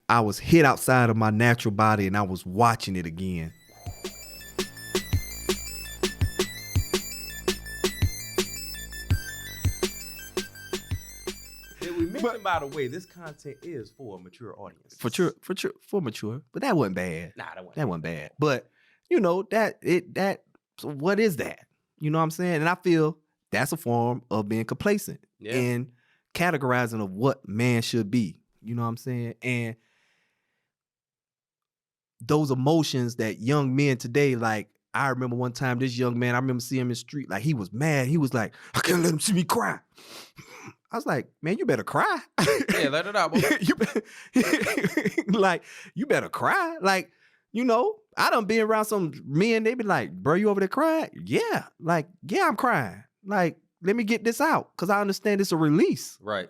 I was hit outside of my natural body and I was watching it again. Mention, by the way, this content is for a mature audience. For mature, but that wasn't bad. Nah, that wasn't bad. But you know so what is that? You know what I'm saying? And I feel that's a form of being complacent and categorizing of what man should be. You know what I'm saying? And those emotions that young men today, like I remember one time this young man, I remember seeing him in the street, like he was mad. He was like, I can't let him see me cry. I was like, man, you better cry. Yeah, let it out, boy. you better cry. Like, you know, I done been around some men, they be like, bro, you over there crying? Yeah. Like, yeah, I'm crying. Like, let me get this out. Cause I understand it's a release. Right.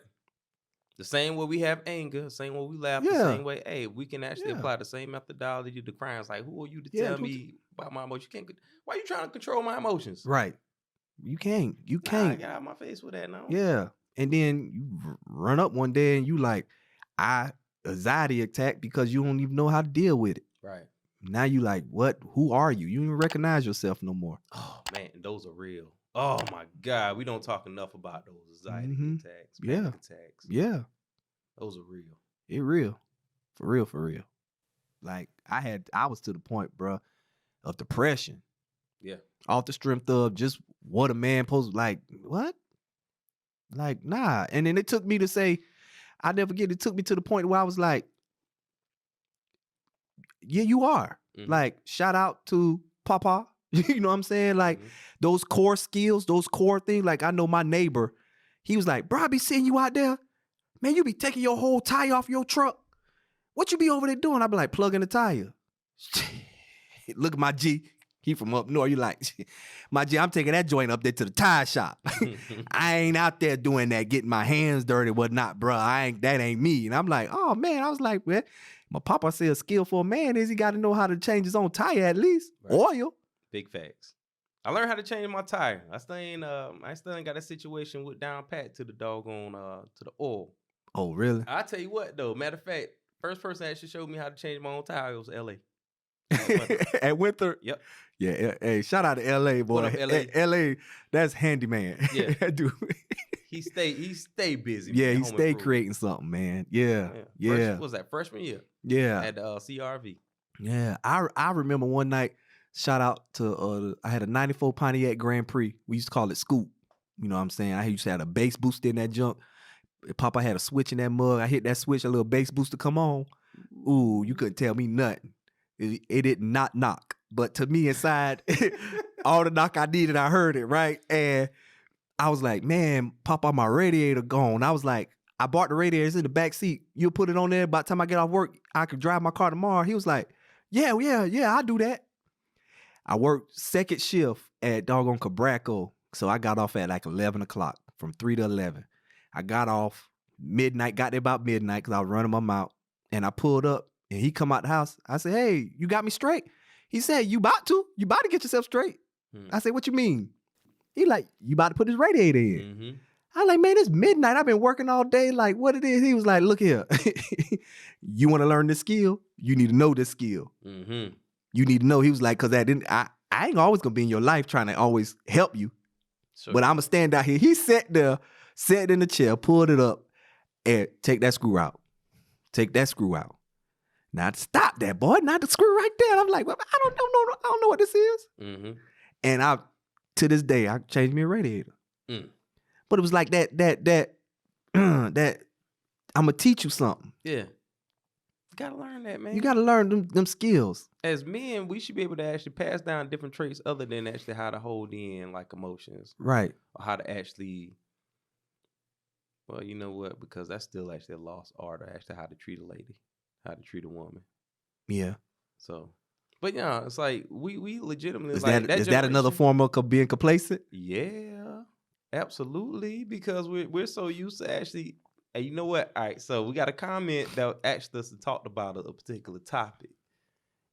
The same way we have anger, the same way we laugh, the same way, hey, we can actually apply the same methodology to crying. It's like, who are you to tell me about my emotions? Why are you trying to control my emotions? Right. You can't. I got out of my face with that now. Yeah. And then you run up one day and you like, anxiety attack because you don't even know how to deal with it. Right. Now you like, what? Who are you? You don't even recognize yourself no more. Oh, man, those are real. Oh, my God. We don't talk enough about those anxiety attacks, panic attacks. Yeah. Those are real. It real. For real, for real. Like, I was to the point, bro, of depression. Yeah. Off the strength of just what a man supposed, like, what? Like, nah. And then it took me to say, I never forget, it took me to the point where I was like, yeah, you are. Mm-hmm. Like, shout out to Papa. You know what I'm saying? Like, those core skills, those core things. Like, I know my neighbor, he was like, bro, I be seeing you out there. Man, you be taking your whole tire off your truck. What you be over there doing? I be like, plugging the tire. Look at my G. He from up north. You like, my G, I'm taking that joint up there to the tire shop. I ain't out there doing that, getting my hands dirty, whatnot, bro. That ain't me. And I'm like, oh man. I was like, well, my papa said a skill for a man is he got to know how to change his own tire at least. Right. Oil. Big facts. I learned how to change my tire. I still ain't got a situation with down pat to the doggone to the oil. Oh, really? I tell you what though. Matter of fact, first person that actually showed me how to change my own tire was LA. At Winthrop? Yep. Yeah, hey, shout out to LA, boy. What up, LA? LA, that's handyman. Yeah. That dude. He stay busy. Yeah, he stay creating something, man. Yeah. What was that, freshman year? Yeah. At CRV. Yeah. I remember one night, shout out to I had a 94 Pontiac Grand Prix. We used to call it Scoop. You know what I'm saying? I used to have a bass booster in that junk. Papa had a switch in that mug. I hit that switch, a little bass booster come on. Ooh, you couldn't tell me nothing. It did not knock. But to me inside, all the knock I needed, I heard it, right? And I was like, man, Papa, my radiator gone. I was like, I bought the radiator. It's in the back seat. You'll put it on there. By the time I get off work, I could drive my car tomorrow. He was like, yeah, I'll do that. I worked second shift at doggone Cabraco. So I got off at like 11 o'clock, from 3 to 11. I got off midnight, got there about midnight because I was running my mouth. And I pulled up and he come out the house. I said, hey, you got me straight? He said, you about to get yourself straight. I said, what you mean? He like, you about to put his radiator in. I was like, man, it's midnight. I've been working all day. Like, what it is? He was like, look here. You want to learn this skill? You need to know this skill. You need to know. He was like, because I ain't always going to be in your life trying to always help you. Sure. But I'm going to stand out here. He sat there, sat in the chair, pulled it up, and take that screw out. Take that screw out. Now stop that, boy. Not the screw right there. And I'm like, well, I don't know what this is. And to this day, I changed me a radiator. But it was like that I'm gonna teach you something. Yeah. You gotta learn that, man. You gotta learn them skills. As men, we should be able to actually pass down different traits other than actually how to hold in like emotions. Right. Or how to actually, well, you know what? Because that's still actually a lost art of actually how to treat a lady, how to treat a woman. Yeah. So, but yeah, it's like we legitimately is like that is that another form of being complacent? Yeah, absolutely. Because we're so used to actually, and you know what? All right, so we got a comment that asked us to talk about a particular topic,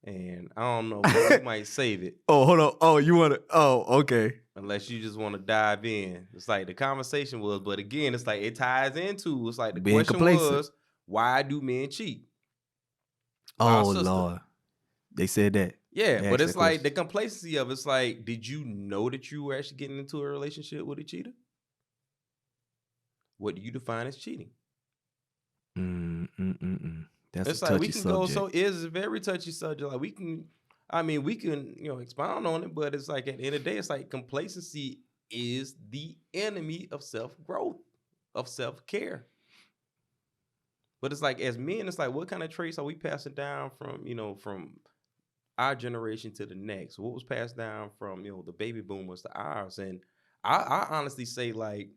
and I don't know, but we might save it. Oh, hold on. Oh, you want to? Oh, okay. Unless you just want to dive in. It's like the conversation was, but again, it's like it ties into. It's like the being question complacent. was, why do men cheat? by our Oh sister. Lord, they said that. Yeah, They but asked it's that like the question. complacency of it's like, did you know that you were actually getting into a relationship with a cheater? What do you define as cheating? That's a It's like we touchy can go subject. so it's a very touchy subject. Like we can expound on it, but it's like at the end of the day, it's like complacency is the enemy of self-growth, of self-care. But it's like as men, it's like what kind of traits are we passing down from our generation to the next? What was passed down from the baby boomers to ours? And I honestly say, like,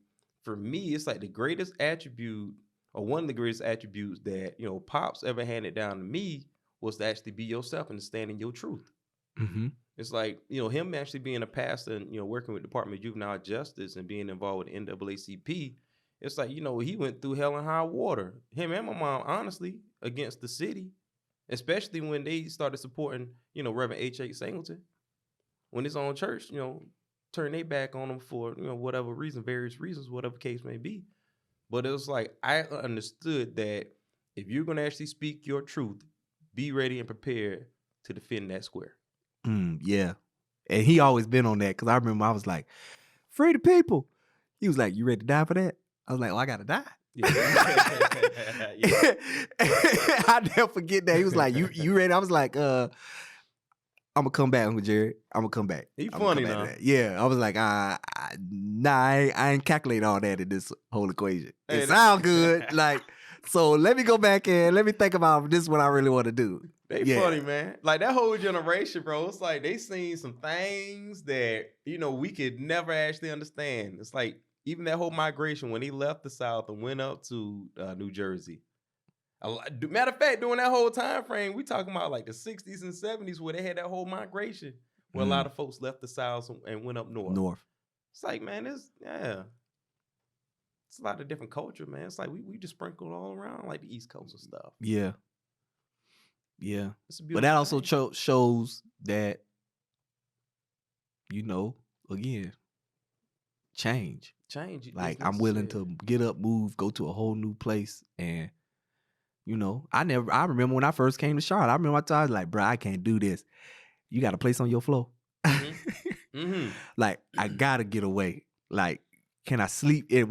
for me, it's like the greatest attribute or one of the greatest attributes that pops ever handed down to me was to actually be yourself and to stand in your truth. Mm-hmm. It's like him actually being a pastor and working with Department of Juvenile Justice and being involved with NAACP. It's like he went through hell and high water. Him and my mom, honestly, against the city, especially when they started supporting Reverend H.H. Singleton. When his own church turned their back on him for whatever reason, various reasons, whatever case may be. But it was like I understood that if you're going to actually speak your truth, be ready and prepared to defend that square. Yeah. And he always been on that because I remember I was like, free the people. He was like, you ready to die for that? I was like, well, I gotta die. Yeah. I never forget that. He was like, you ready? I was like, I'm gonna come back, Uncle Jared. I'm gonna come back. He I'ma funny come back now. to that. Yeah. I was like, nah, I ain't calculate all that in this whole equation. Hey, It sound good. Like, so let me go back and let me think about this what I really want to do. They funny, man. Like that whole generation, bro. It's like they seen some things that we could never actually understand. It's like even that whole migration when he left the South and went up to New Jersey. Matter of fact, during that whole time frame, we talking about like the 60s and 70s where they had that whole migration where a lot of folks left the South and went up north. It's like, man, it's a lot of different culture, man. It's like we just sprinkled all around like the East Coast and stuff. Yeah. Yeah. It's a But that also beautiful thing. shows that, again, change. Like I'm willing to get up, move, go to a whole new place. And, I remember when I first came to Charlotte, I was like, bro, I can't do this. You got a place on your floor? Like, I gotta get away. Like, can I sleep you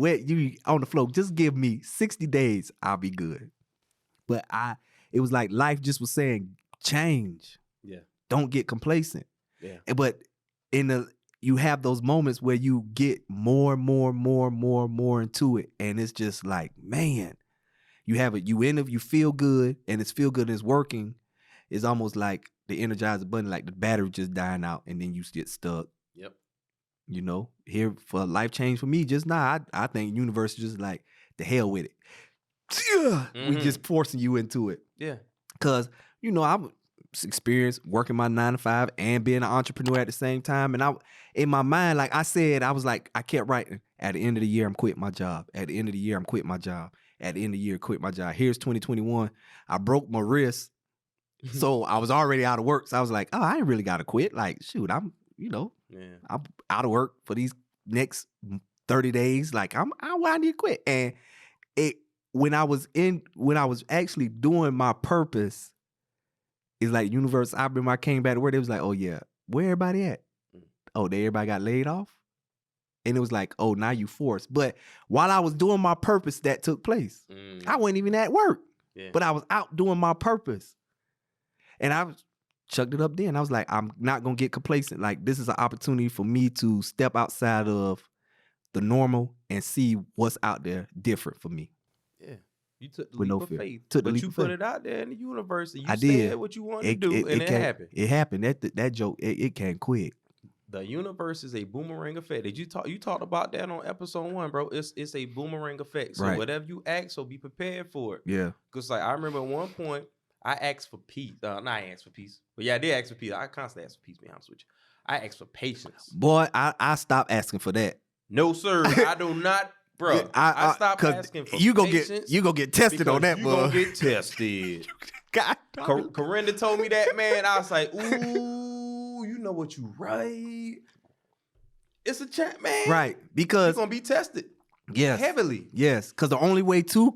on the floor? Just give me 60 days, I'll be good. But it was like life just was saying, change. Yeah. Don't get complacent. Yeah. But you have those moments where you get more into it. And it's just like, man, you have it, you feel good, and it's working. It's almost like the Energizer button, like the battery just dying out, and then you get stuck. Yep. Here for life change for me just now, I think universe is just like, the hell with it. We just forcing you into it. Yeah. Because, I've experienced working my 9 to 5 and being an entrepreneur at the same time. And in my mind, like I said, I was like, I kept writing, at the end of the year, I'm quitting my job. At the end of the year, I'm quitting my job. At the end of the year, quit my job. Here's 2021. I broke my wrist. So I was already out of work. So I was like, oh, I ain't really got to quit. Like, shoot, I'm out of work for these next 30 days. Like, I need to quit. And when I was actually doing my purpose, it's like universe. I remember I came back to work. It was like, oh yeah, where everybody at? Oh, everybody got laid off. And it was like, oh, now you forced. But while I was doing my purpose, that took place. I wasn't even at work, but I was out doing my purpose. And I chucked it up then. I was like, I'm not going to get complacent. Like, this is an opportunity for me to step outside of the normal and see what's out there different for me. Yeah. You took the leap of faith. But you put it out there in the universe and you said what you wanted to do, and it happened. It happened. That joke, it came quick. The universe is a boomerang effect. You talked about that on episode 1, bro. It's a boomerang effect. So whatever you ask, so be prepared for it. Yeah. Because like I remember at one point I asked for peace. Not I asked for peace, but yeah, I did ask for peace. I constantly ask for peace. To be honest with you, I asked for patience. Boy, I stopped asking for that. No sir, I do not, bro. I stopped asking for patience. You gonna get tested on that, you boy. Gonna get tested. God, Corinda told me that, man. I was like, ooh, you know what you right. It's a chat, man. Right, because you're gonna be tested. Yes. Heavily. Yes. Because the only way to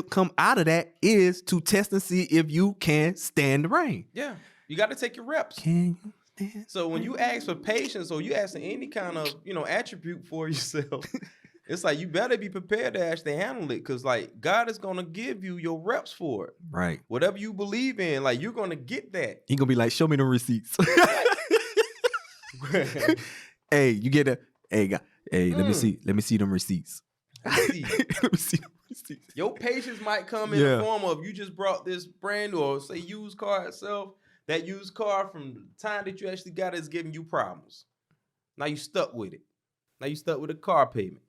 come out of that is to test and see if you can stand the rain. Yeah. You got to take your reps. Can you stand? So when you ask for patience or you asking any kind of, attribute for yourself, it's like you better be prepared to actually handle it, because like God is going to give you your reps for it. Right. Whatever you believe in, like you're going to get that. He gonna be like, show me the receipts. Hey, you get a let me see them receipts. Let me see. them receipts. Your patience might come in the form of you just brought this brand new, or say used car itself. That used car from the time that you actually got it is giving you problems. Now you stuck with it. Now you stuck with a car payment.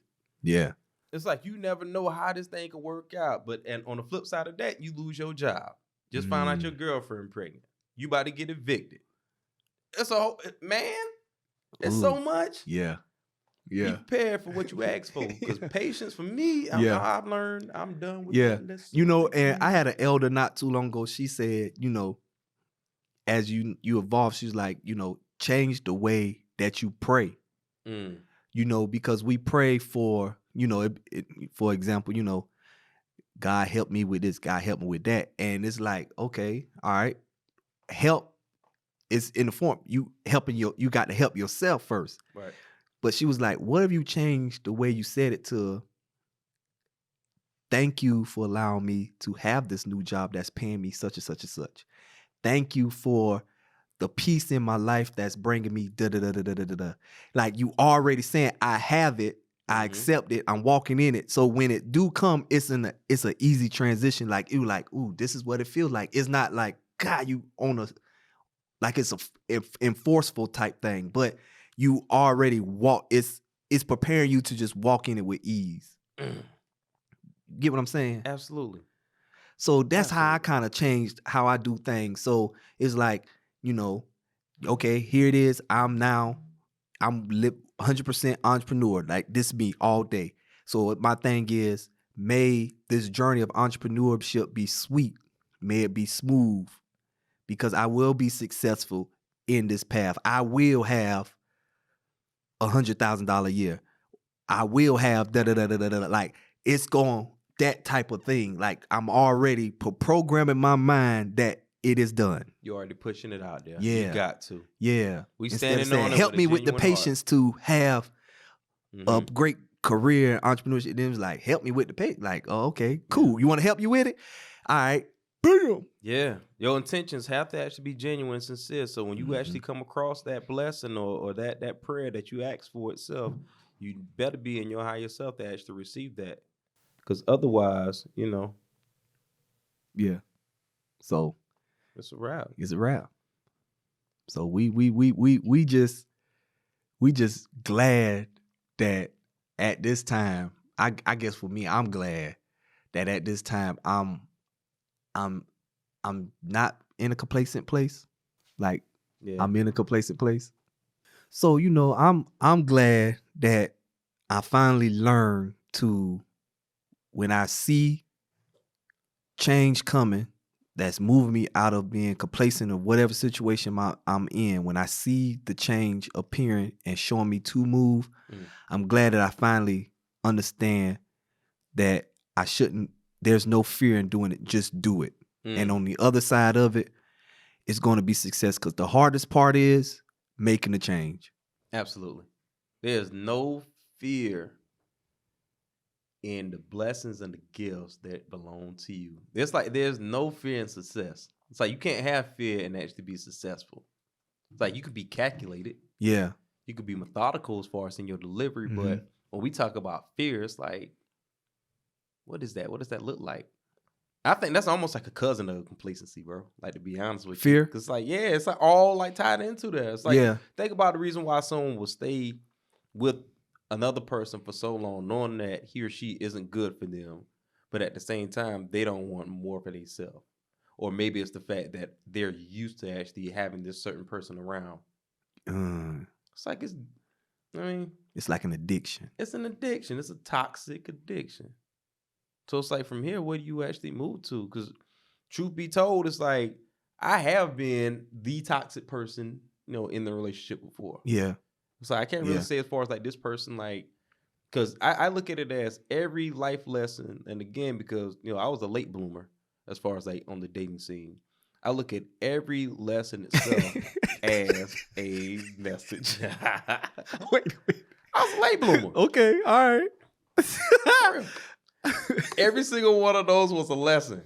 Yeah. It's like you never know how this thing could work out. And on the flip side of that, you lose your job. Just find out your girlfriend pregnant. You about to get evicted. It's a whole, man. It's so much. Yeah. Yeah. Be prepared for what you ask for. Because patience for me, I've learned, I'm done with that. And I had an elder not too long ago. She said, as you evolve, she's like, change the way that you pray. Because we pray for, for example, God help me with this, God help me with that. And it's like, okay, all right, help is in the form, you got to help yourself first. Right. But she was like, what if you changed the way you said it to, thank you for allowing me to have this new job that's paying me such and such and such. Thank you for the peace in my life that's bringing me da-da-da-da-da-da-da. Like you already saying, I have it, I accept it, I'm walking in it. So when it do come, it's an easy transition. Like, you like, ooh, this is what it feels like. It's not like, God, you on a, like it's a enforceful type thing, but you already walk, it's preparing you to just walk in it with ease. Get what I'm saying? Absolutely. So that's how I kind of changed how I do things. So it's like, okay, here it is. I'm 100% entrepreneur. Like this me all day. So my thing is, may this journey of entrepreneurship be sweet. May it be smooth, because I will be successful in this path. I will have $100,000 a year. I will have da-da-da-da-da-da. Like it's going that type of thing. Like I'm already programming my mind that it is done. You're already pushing it out there. Yeah. You got to. Yeah. We Instead standing of saying, on it help with me a with the genuine patience to have a great career in entrepreneurship. Then it was like, help me with the patience. Like, oh, okay, cool. You want to help you with it? All right. Boom. Yeah. Your intentions have to actually be genuine and sincere. So when you actually come across that blessing or that prayer that you ask for itself, you better be in your higher self to actually receive that. Because otherwise, Yeah. So it's a wrap. It's a wrap. So we just glad that at this time, I guess for me, I'm glad that at this time I'm not in a complacent place. Like I'm in a complacent place. So, I'm glad that I finally learned to, when I see change coming that's moving me out of being complacent of whatever situation I'm in, when I see the change appearing and showing me to move, I'm glad that I finally understand that I shouldn't, there's no fear in doing it, just do it. And on the other side of it, it's going to be success, because the hardest part is making the change. Absolutely. There's no fear in the blessings and the gifts that belong to you. It's like there's no fear in success. It's like you can't have fear and actually be successful. It's like you could be calculated. Yeah. You could be methodical as far as in your delivery, but when we talk about fear, it's like, what is that? What does that look like? I think that's almost like a cousin of complacency, bro. Like, to be honest with you. Fear? Because it's like all like tied into there. It's like, think about the reason why someone will stay with another person for so long, knowing that he or she isn't good for them, but at the same time, they don't want more for themselves. Or maybe it's the fact that they're used to actually having this certain person around. It's like, it's like an addiction. It's an addiction. It's a toxic addiction. So it's like, from here, where do you actually move to? Because truth be told, it's like, I have been the toxic person, in the relationship before. Yeah. So I can't really say as far as like this person, like, Because I look at it as every life lesson, and again, because I was a late bloomer as far as like on the dating scene. I look at every lesson itself as a message. Wait. I was a late bloomer. Okay, all right. Every single one of those was a lesson.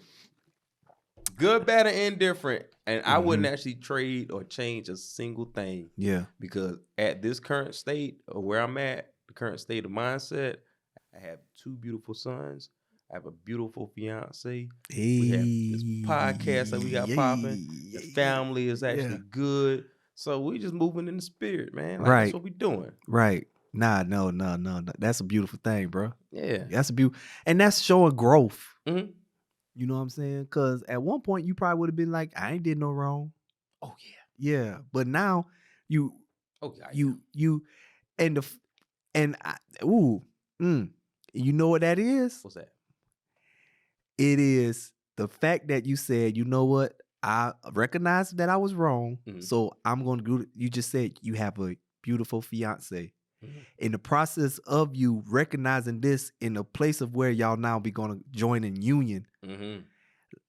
Good, bad, and indifferent. And I wouldn't actually trade or change a single thing. Yeah. Because at this current state of where I'm at, the current state of mindset, I have 2 beautiful sons. I have a beautiful fiance. We have this podcast that we got popping. The family is actually good. So we just moving in the spirit, man. Like, that's what we doing. Right. Nah, no. That's a beautiful thing, bro. Yeah. That's a beautiful, and that's showing growth. Mm-hmm. You know what I'm saying? Because at one point you probably would have been like, I ain't did no wrong. Oh yeah. But now you, you, and you know what that is? What's that? It is the fact that you said, you know what? I recognize that I was wrong. So I'm going to do it. You just said you have a beautiful fiance. In the process of you recognizing this in a place of where y'all now be going to join in union,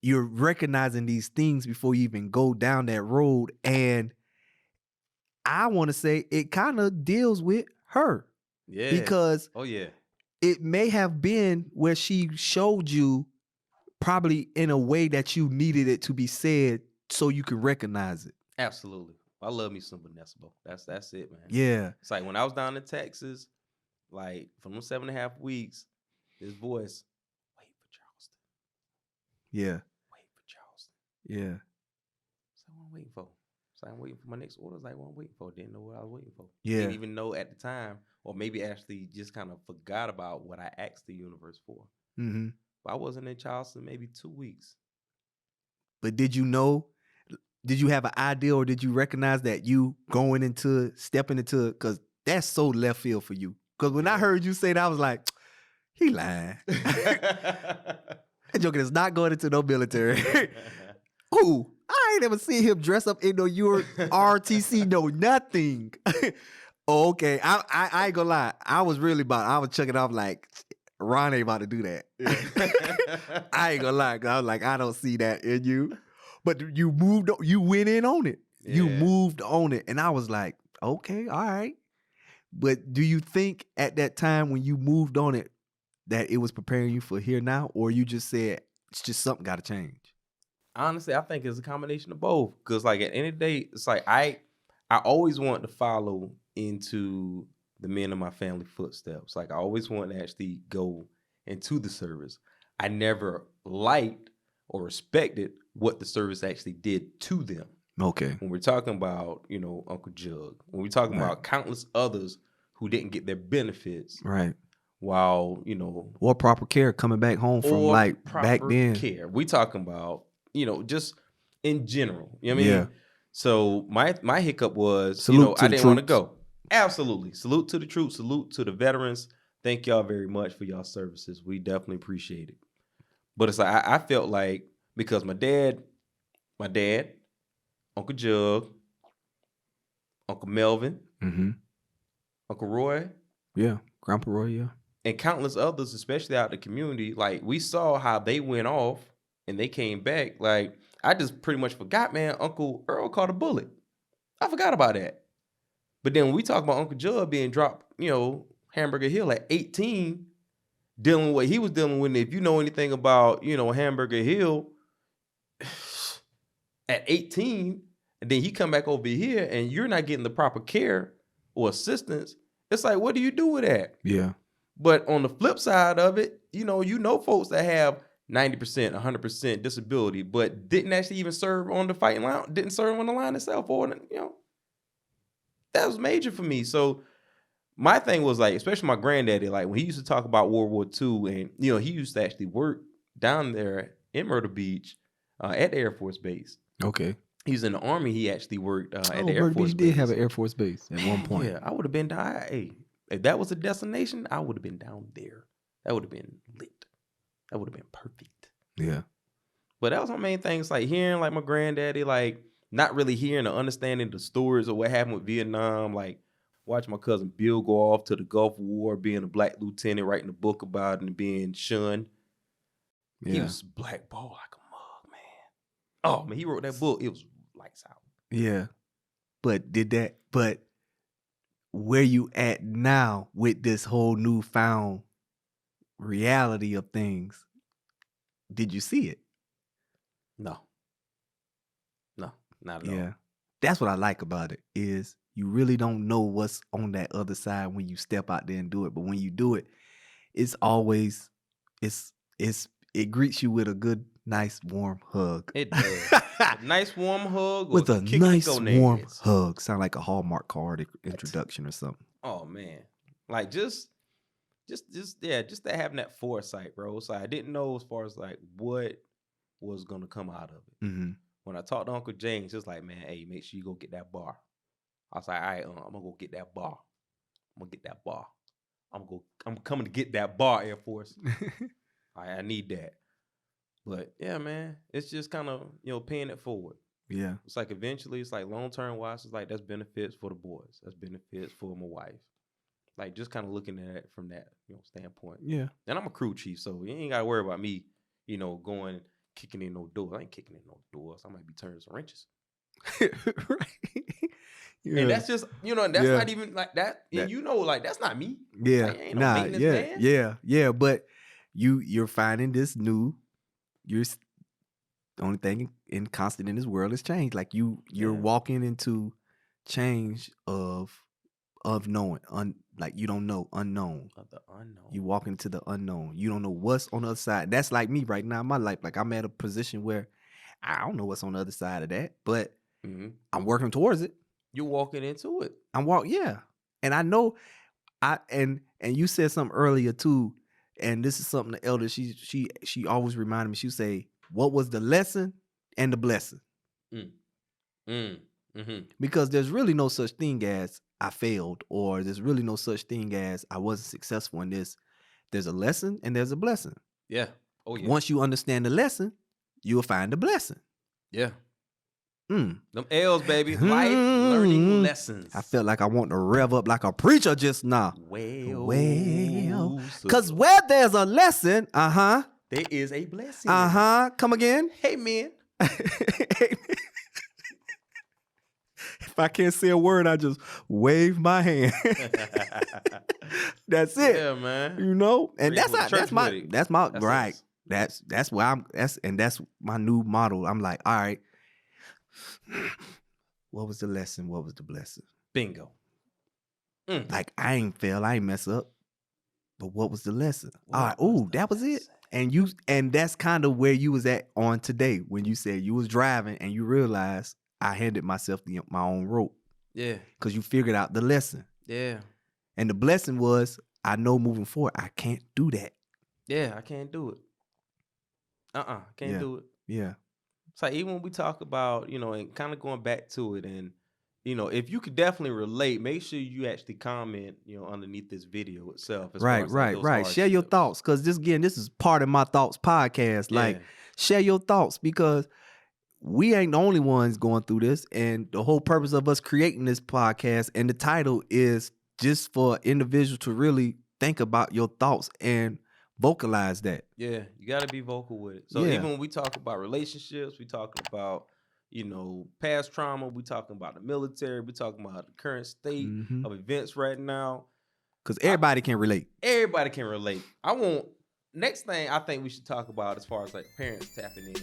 you're recognizing these things before you even go down that road. And I want to say it kind of deals with her. Yeah. Because it may have been where she showed you probably in a way that you needed it to be said so you can recognize it. Absolutely. I love me some Vanessa. That's it, man. Yeah. It's like when I was down in Texas, like from those 7.5 weeks, this voice, wait for Charleston. Yeah. Wait for Charleston. Yeah. So what I'm waiting for. So I'm waiting for my next order. It's like what I'm waiting for. Didn't know what I was waiting for. Yeah. Didn't even know at the time, or maybe actually just kind of forgot about what I asked the universe for. But I wasn't in Charleston maybe 2 weeks. But did you know? Did you have an idea, or did you recognize that you stepping into it? Because that's so left field for you. Because when I heard you say that, I was like, he lying. That joker is not going into no military. Ooh, I ain't ever seen him dress up in no RTC, no nothing. Okay, I ain't gonna lie. I was checking off like, Ron ain't about to do that. Yeah. I ain't gonna lie. I was like, I don't see that in you. But you went in on it. Yeah. You moved on it. And I was like, okay, all right. But do you think at that time when you moved on it that it was preparing you for here now? Or you just said, it's just something got to change? Honestly, I think it's a combination of both. Because like at the end of the day, it's like I always wanted to follow into the men of my family footsteps. Like I always wanted to actually go into the service. I never liked or respected what the service actually did to them. Okay. When we're talking about, Uncle Jug, when we're talking about countless others who didn't get their benefits. Right. While, or proper care coming back home from like back then. Care. We talking about, just in general. You know what I mean? Yeah. So my hiccup was, I didn't want to go. Absolutely. Salute to the troops. Salute to the veterans. Thank y'all very much for y'all services. We definitely appreciate it. But it's like I felt like because my dad, Uncle Jug, Uncle Melvin, Uncle Roy. Yeah, Grandpa Roy, yeah. And countless others, especially out in the community, like we saw how they went off and they came back. Like I just pretty much forgot, man, Uncle Earl caught a bullet. I forgot about that. But then when we talk about Uncle Jug being dropped, Hamburger Hill at 18, dealing with what he was dealing with. And if you know anything about, Hamburger Hill at 18, and then he come back over here and you're not getting the proper care or assistance, it's like, what do you do with that? Yeah. But on the flip side of it, folks that have 90%, 100% disability, but didn't actually even serve on the fighting line, didn't serve on the line itself, or that was major for me. So my thing was like, especially my granddaddy, like when he used to talk about World War II, and he used to actually work down there in Myrtle Beach at the Air Force Base. Okay. He was in the Army. He actually worked at the Air Force Myrtle Base. Beach did have an Air Force base at one point. Yeah, I would have been down. Hey, if that was a destination, I would have been down there. That would have been lit. That would have been perfect. Yeah. But that was my main thing. It's like hearing like my granddaddy, like not really hearing or understanding the stories of what happened with Vietnam, like watching my cousin Bill go off to the Gulf War, being a black lieutenant, writing a book about it and being shunned. Yeah. He was blackballed like a mug, man. Oh man, he wrote that book. It was lights out. Yeah. But where you at now with this whole newfound reality of things, did you see it? No, not at all. Yeah. That's what I like about it, is you really don't know what's on that other side when you step out there and do it. But when you do it, it's always it greets you with a good, nice, warm hug. It does. A nice warm hug With or a kick nice the warm gonads. hug. Sound like a Hallmark card introduction or something. Oh man, like just that having that foresight, bro. So I didn't know as far as like what was gonna come out of it. Mm-hmm. When I talked to Uncle James, just like, man, hey, make sure you go get that bar. I was like, all right, I'm gonna go get that bar. I'm gonna get that bar. I'm coming to get that bar, Air Force. I need that. But yeah, man, it's just kind of, paying it forward. Yeah. It's like eventually, it's like long-term wise, it's like that's benefits for the boys. That's benefits for my wife. Like just kind of looking at it from that, standpoint. Yeah. And I'm a crew chief, so you ain't gotta worry about me, going kicking in no doors. I ain't kicking in no doors. I might be turning some wrenches. Right. Yeah. And that's just, that's not even like that. And that's not me. Yeah. Like, ain't no maintenance man. Yeah. But you're finding this new. The only thing in constant in this world is change. Like you're walking into change of knowing, like you don't know, unknown. Of the unknown. You walk into the unknown. You don't know what's on the other side. That's like me right now in my life. Like I'm at a position where I don't know what's on the other side of that, but I'm working towards it. You're walking into it. Yeah. And I know and you said something earlier too, and this is something the elder, she always reminded me. She would say, what was the lesson and the blessing? Because there's really no such thing as I failed, or there's really no such thing as I wasn't successful in this. There's a lesson and there's a blessing. Yeah. Oh yeah. Once you understand the lesson, you'll find the blessing. Yeah. Them L's, baby. Life learning lessons. I felt like I want to rev up like a preacher just now. Well. Because where there's a lesson, there is a blessing. Come again. Amen. If I can't say a word, I just wave my hand. That's it. Yeah, man. And that's my right. Us. That's where that's my new model. I'm like, all right. What was the lesson? What was the blessing? Bingo. Like I ain't fail, I ain't mess up. But what was the lesson? All right, that was it. And that's kind of where you was at on today when you said you was driving and you realized I handed myself my own rope. Yeah. Because you figured out the lesson. Yeah. And the blessing was, I know moving forward, I can't do that. Yeah, I can't do it. Can't do it. Yeah. So even when we talk about, and kind of going back to it, and, if you could definitely relate, make sure you actually comment, underneath this video itself. Right. Share your thoughts. Because this is part of my thoughts podcast. Like, share your thoughts, because we ain't the only ones going through this. And the whole purpose of us creating this podcast and the title is just for individuals to really think about your thoughts and vocalize that. Yeah, you got to be vocal with it. So even when we talk about relationships, we talking about, past trauma, we talking about the military, we talking about the current state of events right now. Because everybody can relate. Everybody can relate. Next thing I think we should talk about as far as like parents tapping in.